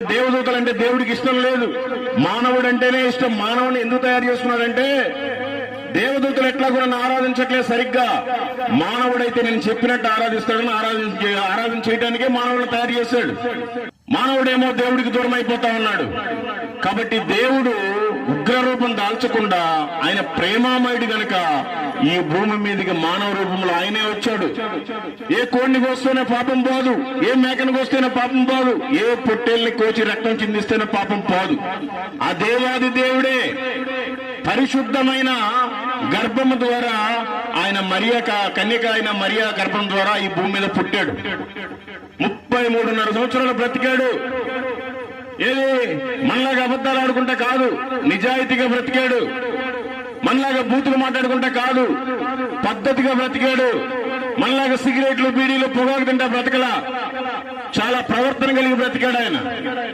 దేవదూతలంటే దేవుడికి ఇష్టం లేదు. మానవుడు అంటేనే ఇష్టం. మానవుని ఎందుకు తయారు చేసుకున్నాడంటే దేవదూతలు ఎట్లా కూడా ఆరాధించట్లేదు సరిగ్గా. మానవుడైతే నేను చెప్పినట్టు ఆరాధిస్తాడని ఆరాధన చేయడానికే మానవుడిని తయారు చేశాడు. మానవుడేమో దేవుడికి దూరం అయిపోతా ఉన్నాడు. కాబట్టి దేవుడు ఉగ్రరూపం దాల్చకుండా ఆయన ప్రేమామయుడు గనక ఈ భూమి మీదకి మానవ రూపంలో ఆయనే వచ్చాడు. ఏ కోడిని కోస్తేనే పాపం పోదు, ఏ మేకను కోస్తేనే పాపం పోదు, ఏ పొట్టేల్ని కోచి రక్తం చిందిస్తేనే పాపం పోదు. ఆ దేవాది దేవుడే పరిశుద్ధమైన గర్భము ద్వారా ఆయన కన్యక అయిన మరియా గర్భం ద్వారా ఈ భూమి మీద పుట్టాడు. 33.5 సంవత్సరాలు బ్రతికాడు. ఏది మనలాగా అబద్ధాలు ఆడుకుంటా కాదు, నిజాయితీగా బ్రతికాడు. మనలాగా బూతులు మాట్లాడుకుంటా కాదు, పద్ధతిగా బ్రతికాడు. మనలాగా సిగరెట్లు బీడీలు పొగాకు తింటా బ్రతకలా, చాలా ప్రవర్తన కలిగి బ్రతికాడు ఆయన.